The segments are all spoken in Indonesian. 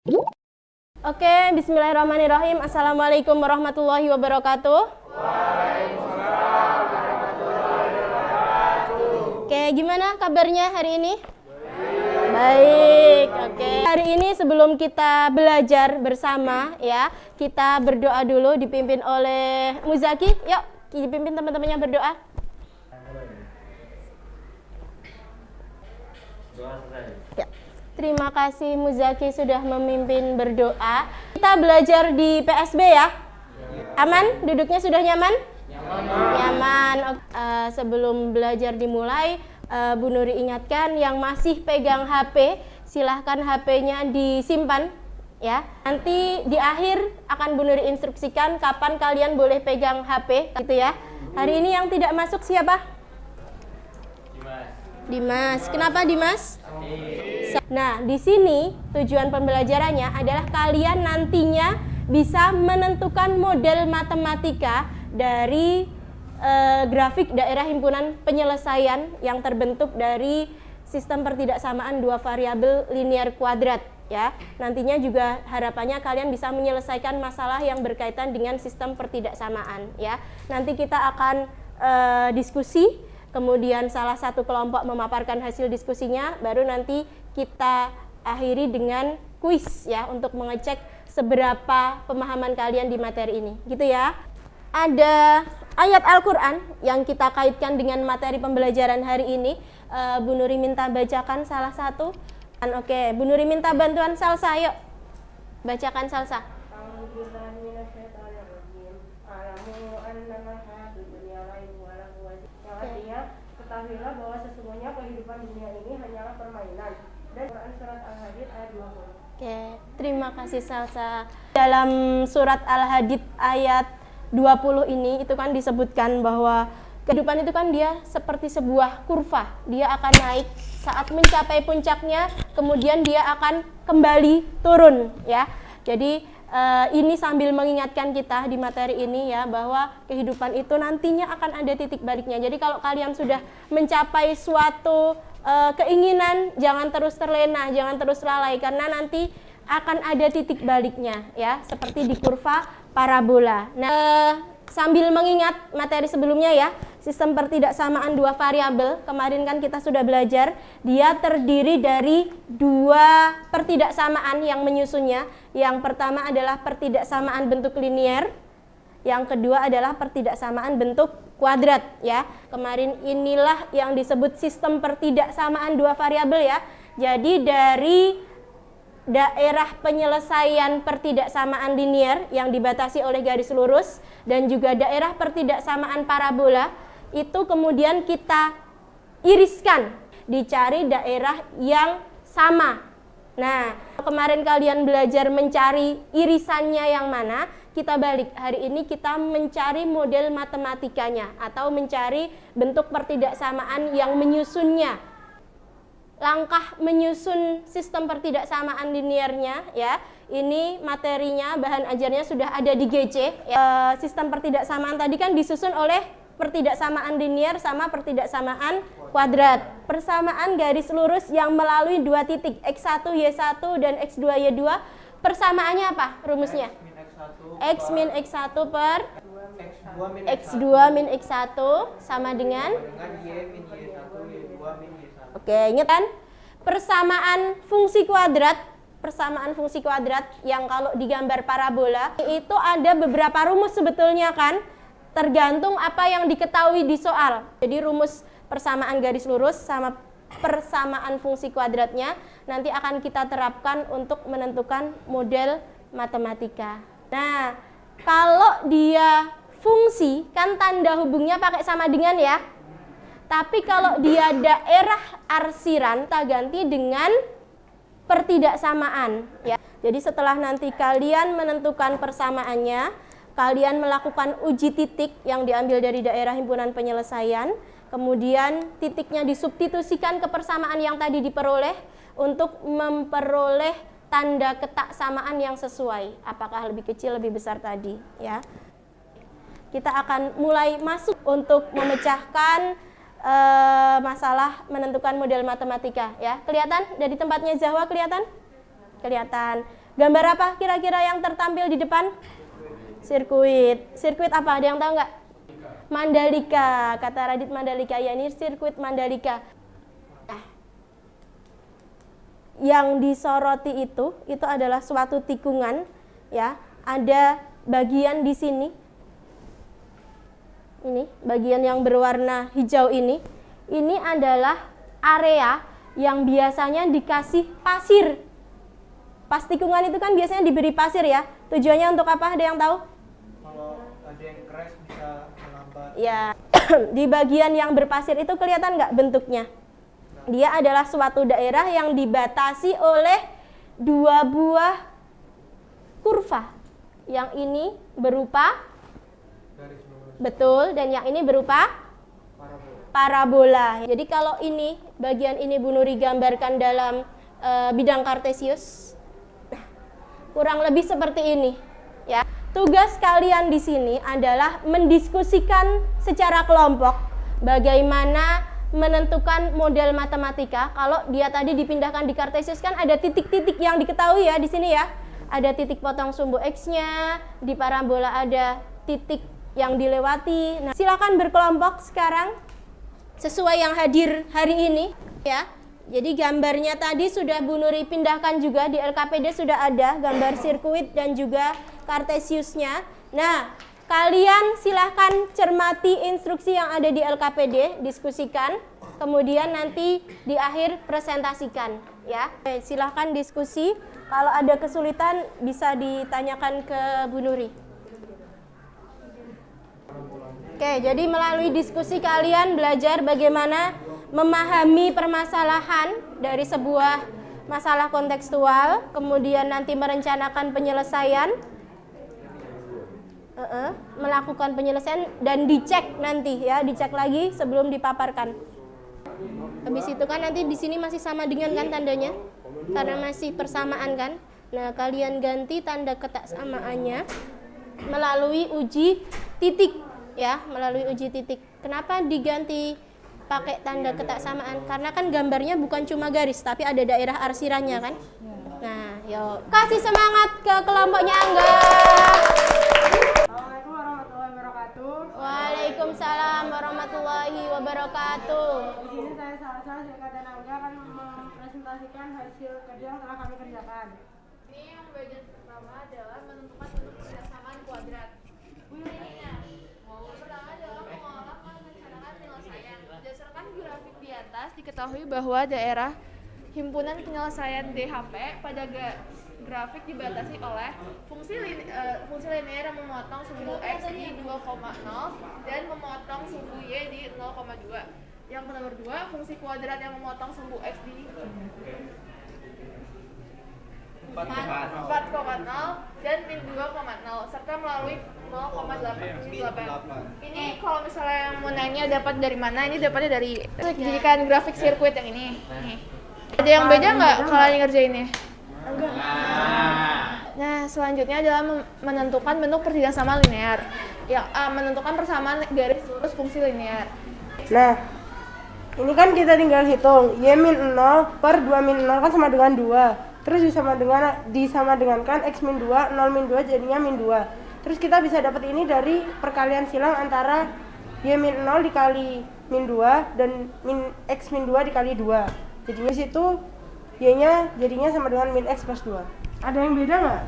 Oke, bismillahirrahmanirrahim. Assalamualaikum warahmatullahi wabarakatuh. Waalaikumsalam warahmatullahi wabarakatuh. Oke, gimana kabarnya hari ini? Baik, oke. Hari ini sebelum kita belajar bersama ya, kita berdoa dulu dipimpin oleh Muzaki. Yuk, dipimpin teman-temannya berdoa. Ya. Terima kasih Muzaki sudah memimpin berdoa. Kita belajar di PSB ya? Aman? Duduknya sudah nyaman? Nyaman. Sebelum belajar dimulai, Bu Nuri ingatkan yang masih pegang HP, silahkan HP-nya disimpan ya. Nanti di akhir akan Bu Nuri instruksikan kapan kalian boleh pegang HP gitu ya. Hari ini yang tidak masuk siapa? Dimas. Kenapa Dimas? Nah, di sini tujuan pembelajarannya adalah kalian nantinya bisa menentukan model matematika dari grafik daerah himpunan penyelesaian yang terbentuk dari sistem pertidaksamaan dua variabel linear kuadrat ya. Nantinya juga harapannya kalian bisa menyelesaikan masalah yang berkaitan dengan sistem pertidaksamaan ya. Nanti kita akan diskusi. Kemudian salah satu kelompok memaparkan hasil diskusinya, baru nanti kita akhiri dengan kuis ya untuk mengecek seberapa pemahaman kalian di materi ini, gitu ya. Ada ayat Al-Quran yang kita kaitkan dengan materi pembelajaran hari ini. Bu Nuri minta bacakan salah satu. Oke, Bu Nuri minta bantuan Salsa, yuk bacakan Salsa. Ketahuilah bahwa sesungguhnya kehidupan dunia ini hanyalah permainan. Dan Quran surat Al-Hadid ayat 20. Oke, terima kasih Salsa. Dalam surat Al-Hadid ayat 20 ini itu kan disebutkan bahwa kehidupan itu kan dia seperti sebuah kurva. Dia akan naik saat mencapai puncaknya, kemudian dia akan kembali turun ya. Jadi ini sambil mengingatkan kita di materi ini ya, bahwa kehidupan itu nantinya akan ada titik baliknya. Jadi kalau kalian sudah mencapai suatu keinginan, jangan terus terlena, jangan terus lalai, karena nanti akan ada titik baliknya ya, seperti di kurva parabola. Nah, sambil mengingat materi sebelumnya ya, sistem pertidaksamaan dua variabel, kemarin kan kita sudah belajar, dia terdiri dari dua pertidaksamaan yang menyusunnya. Yang pertama adalah pertidaksamaan bentuk linier, yang kedua adalah pertidaksamaan bentuk kuadrat ya. Kemarin inilah yang disebut sistem pertidaksamaan dua variabel ya. Jadi dari daerah penyelesaian pertidaksamaan linier yang dibatasi oleh garis lurus dan juga daerah pertidaksamaan parabola itu kemudian kita iriskan, dicari daerah yang sama. Nah, kemarin kalian belajar mencari irisannya yang mana, kita balik. Hari ini kita mencari model matematikanya atau mencari bentuk pertidaksamaan yang menyusunnya. Langkah menyusun sistem pertidaksamaan linearnya ya, ini materinya, bahan ajarnya sudah ada di GC ya. Sistem pertidaksamaan tadi kan disusun oleh pertidaksamaan linear sama pertidaksamaan kuadrat. Persamaan garis lurus yang melalui dua titik X1 Y1 dan X2 Y2. Persamaannya apa rumusnya? X min X1 per X2 min X1 sama dengan Y min Y1 Y2 min Y1. Oke, ingat kan? Persamaan fungsi kuadrat yang kalau digambar parabola itu ada beberapa rumus sebetulnya kan, tergantung apa yang diketahui di soal. Jadi rumus persamaan garis lurus sama persamaan fungsi kuadratnya nanti akan kita terapkan untuk menentukan model matematika. Nah, kalau dia fungsi kan tanda hubungnya pakai sama dengan ya. Tapi kalau dia daerah arsiran, kita ganti dengan pertidaksamaan ya. Jadi setelah nanti kalian menentukan persamaannya, kalian melakukan uji titik yang diambil dari daerah himpunan penyelesaian, kemudian titiknya disubstitusikan ke persamaan yang tadi diperoleh untuk memperoleh tanda ketaksamaan yang sesuai, apakah lebih kecil lebih besar tadi ya. Kita akan mulai masuk untuk memecahkan masalah menentukan model matematika ya. Kelihatan dari tempatnya Zahwa, kelihatan? Kelihatan. Gambar apa kira-kira yang tertampil di depan? Sirkuit. Sirkuit apa? Ada yang tahu nggak? Mandalika. Kata Radit Mandalika. Ya, ini sirkuit Mandalika. Nah, yang disoroti itu adalah suatu tikungan, ya. Ada bagian di sini. Ini bagian yang berwarna hijau ini adalah area yang biasanya dikasih pasir. Pas tikungan itu kan biasanya diberi pasir ya. Tujuannya untuk apa? Ada yang tahu? Kalau ada yang crash bisa melambat. Ya, di bagian yang berpasir itu kelihatan nggak bentuknya? Dia adalah suatu daerah yang dibatasi oleh dua buah kurva. Yang ini berupa Garis lurus. betul, dan yang ini berupa parabola. Jadi kalau ini, bagian ini Bu Nuri gambarkan dalam bidang kartesius, kurang lebih seperti ini, ya. Tugas kalian di sini adalah mendiskusikan secara kelompok bagaimana menentukan model matematika. Kalau dia tadi dipindahkan di kartesius kan ada titik-titik yang diketahui ya di sini ya. Ada titik potong sumbu X-nya, di parabola ada titik yang dilewati. Nah, silakan berkelompok sekarang sesuai yang hadir hari ini ya. Jadi gambarnya tadi sudah Bu Nuri pindahkan juga di LKPD, sudah ada gambar sirkuit dan juga kartesiusnya. Nah, kalian silahkan cermati instruksi yang ada di LKPD, diskusikan, kemudian nanti di akhir presentasikan ya. Oke, silahkan diskusi. Kalau ada kesulitan bisa ditanyakan ke Bu Nuri. Oke, jadi melalui diskusi kalian belajar bagaimana memahami permasalahan dari sebuah masalah kontekstual, kemudian nanti merencanakan penyelesaian, melakukan penyelesaian dan dicek nanti ya, dicek lagi sebelum dipaparkan. Habis itu kan nanti di sini masih sama dengan kan tandanya, karena masih persamaan kan. Nah, kalian ganti tanda ketaksamaannya melalui uji titik ya, melalui uji titik. Kenapa diganti pakai tanda ketaksamaan? Karena kan gambarnya bukan cuma garis, tapi ada daerah arsirannya kan. Nah, yuk kasih semangat ke kelompoknya Angga. Assalamualaikum warahmatullahi wabarakatuh. Waalaikumsalam warahmatullahi wabarakatuh. Di sini saya Silka dan Angga akan mempresentasikan hasil kerja yang telah kami kerjakan. Ini yang bagian pertama adalah menentukan bentuk persamaan kuadrat. Pertama adalah mengolah merencanakan penyelesaian. Berdasarkan grafik di atas, diketahui bahwa daerah himpunan penyelesaian DHP pada grafik dibatasi oleh fungsi linear yang memotong sumbu X di 2,0 dan memotong sumbu Y di 0,2. Yang nomor 2, fungsi kuadrat yang memotong sumbu X di 4,0 dan min 2,0 serta melalui 0,8. Ini kalau misalnya yang mau nanya dapat dari mana, ini dapatnya dari jadikan grafik sirkuit yang ini. Nih. Ada yang beda nggak kalian ngerjainnya? Enggak. Nah, selanjutnya adalah menentukan bentuk pertidaksama linear. Yang menentukan persamaan garis lurus fungsi linear. Nah, ini kan kita tinggal hitung Y min 0 per 2 min 0 kan sama dengan 2. Terus disamadengankan X min 2, 0 min 2 jadinya min 2. Terus kita bisa dapat ini dari perkalian silang antara Y min 0 dikali min 2 dan X min 2 dikali 2. Jadinya situ Y-nya jadinya sama dengan min X plus 2. Ada yang beda nggak?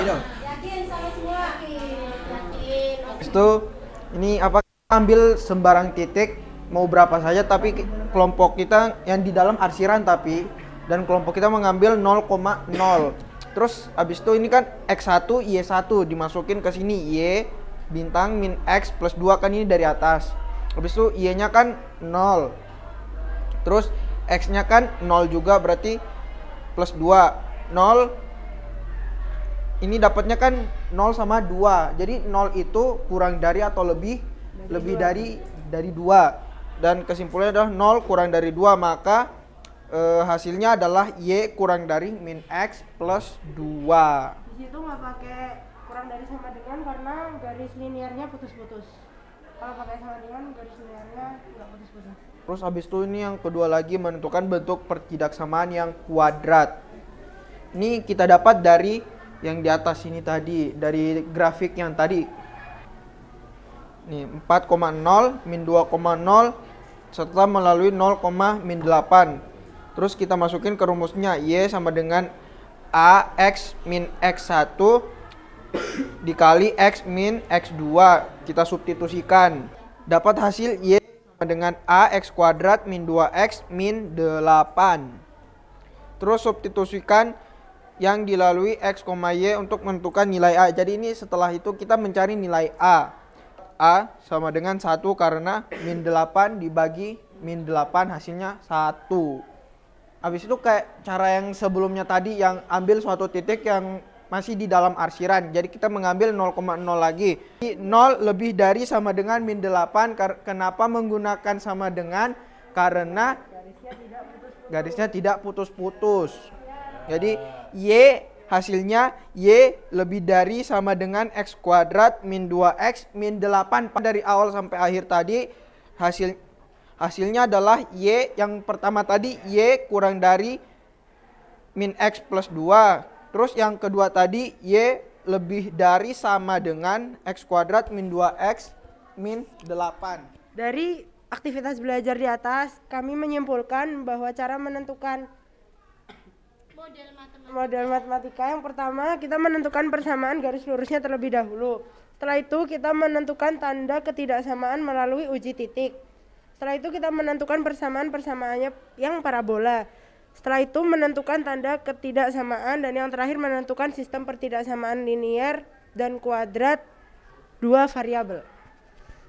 Beda. Yakin sama semua? Yakin. Itu ini apa, ambil sembarang titik mau berapa saja, tapi kelompok kita yang di dalam arsiran dan kelompok kita mengambil 0,0. Terus abis itu ini kan X1, Y1 dimasukin ke sini, Y bintang min X plus 2 kan ini dari atas. Habis itu Y-nya kan 0. Terus X-nya kan 0 juga, berarti plus 2. 0 ini dapatnya kan 0 sama 2. Jadi 0 itu kurang dari atau lebih dari 2. Dan kesimpulannya adalah 0 kurang dari 2, maka hasilnya adalah Y kurang dari min X plus 2. Di situ nggak pakai kurang dari sama dengan karena garis linearnya putus-putus. Kalau pakai sama dengan garis linearnya nggak putus-putus. Terus habis itu ini yang kedua lagi menentukan bentuk pertidaksamaan yang kuadrat. Ini kita dapat dari yang di atas ini tadi, dari grafik yang tadi. Nih 4,0 min 2,0 setelah melalui 0, min 8. Terus kita masukin ke rumusnya, Y sama dengan AX min X1 dikali X min X2. Kita substitusikan. Dapat hasil Y sama dengan AX kuadrat min 2X min 8. Terus substitusikan yang dilalui X, Y untuk menentukan nilai A. Jadi ini setelah itu kita mencari nilai A. A sama dengan 1 karena min 8 dibagi min 8 hasilnya 1. Habis itu kayak cara yang sebelumnya tadi yang ambil suatu titik yang masih di dalam arsiran. Jadi kita mengambil 0,0 lagi. 0 lebih dari sama dengan min 8. Kenapa menggunakan sama dengan? Karena garisnya tidak putus-putus. Jadi Y hasilnya Y lebih dari sama dengan X kuadrat min 2X min 8. Dari awal sampai akhir tadi hasilnya adalah Y yang pertama tadi Y kurang dari min X plus 2. Terus yang kedua tadi Y lebih dari sama dengan X kuadrat min 2X min 8. Dari aktivitas belajar di atas, kami menyimpulkan bahwa cara menentukan model matematika yang pertama kita menentukan persamaan garis lurusnya terlebih dahulu. Setelah itu kita menentukan tanda ketidaksamaan melalui uji titik. Setelah itu kita menentukan persamaannya yang parabola. Setelah itu menentukan tanda ketidaksamaan dan yang terakhir menentukan sistem pertidaksamaan linear dan kuadrat dua variabel.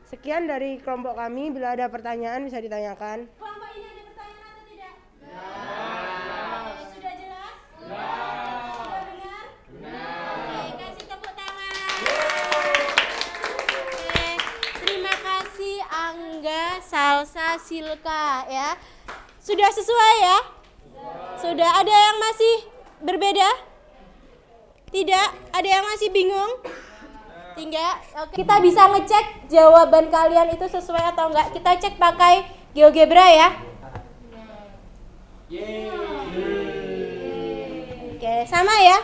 Sekian dari kelompok kami. Bila ada pertanyaan bisa ditanyakan. Kelompok ini ada pertanyaan atau tidak? Oke, sudah jelas? Sudah benar? Oke, kasih tepuk tangan. Oke, terima kasih Angga, Salsa, Silka ya. Sudah sesuai ya? Sudah. Ada yang masih berbeda? Tidak? Ada yang masih bingung? Tidak. Oke. Kita bisa ngecek jawaban kalian itu sesuai atau enggak. Kita cek pakai GeoGebra ya. Oke, sama ya.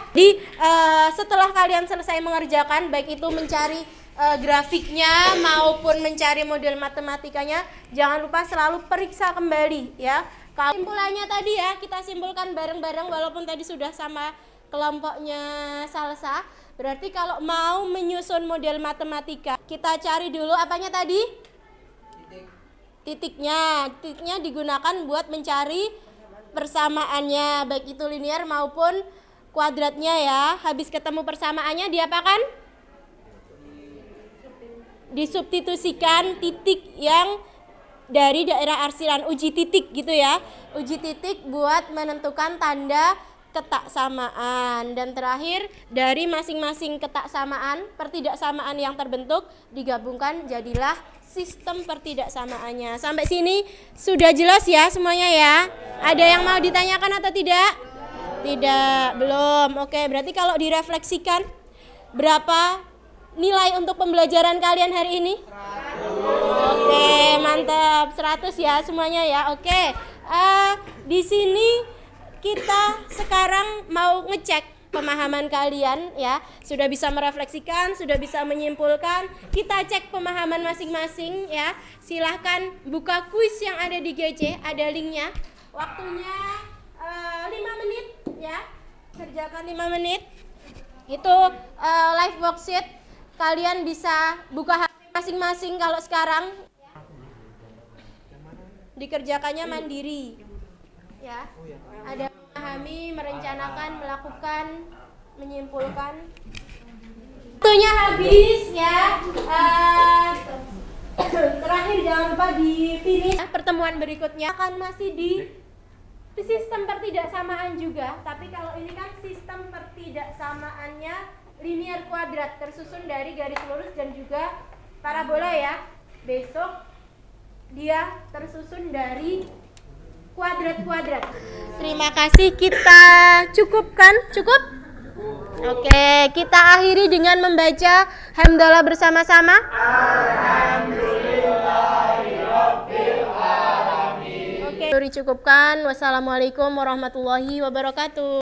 Setelah kalian selesai mengerjakan, baik itu mencari grafiknya maupun mencari model matematikanya, jangan lupa selalu periksa kembali ya. Kesimpulannya tadi ya, kita simpulkan bareng-bareng walaupun tadi sudah sama kelompoknya Salsa. Berarti kalau mau menyusun model matematika, kita cari dulu apanya tadi? Titiknya. Titiknya digunakan buat mencari persamaannya, baik itu linear maupun kuadratnya ya. Habis ketemu persamaannya diapakan? Disubstitusikan titik yang dari daerah arsiran, uji titik gitu ya. Uji titik buat menentukan tanda ketaksamaan. Dan terakhir dari masing-masing ketaksamaan, pertidaksamaan yang terbentuk digabungkan jadilah sistem pertidaksamaannya. Sampai sini sudah jelas ya semuanya ya? Ada yang mau ditanyakan atau tidak? Tidak, belum. Oke, berarti kalau direfleksikan berapa nilai untuk pembelajaran kalian hari ini? Oke, mantap. 100 ya semuanya ya. Oke. Di sini kita sekarang mau ngecek pemahaman kalian ya. Sudah bisa merefleksikan, sudah bisa menyimpulkan. Kita cek pemahaman masing-masing ya. Silahkan buka kuis yang ada di GC, ada linknya. Waktunya 5 menit ya. Kerjakan 5 menit. Itu live worksheet. Kalian bisa buka HP masing-masing kalau sekarang. Dikerjakannya mandiri. Ya. Ada memahami, merencanakan, melakukan, menyimpulkan. Waktunya habis ya. Terakhir jangan lupa dipilih. Pertemuan berikutnya akan masih di sistem pertidaksamaan juga, tapi kalau ini kan sistem pertidaksamaannya linear kuadrat tersusun dari garis lurus dan juga parabola ya. Besok dia tersusun dari kuadrat-kuadrat. Terima kasih, kita cukupkan? Cukup? Oke, kita akhiri dengan membaca hamdalah bersama-sama. Alhamdulillahirabbil alamin. Oke, dicukupkan. Wassalamualaikum warahmatullahi wabarakatuh.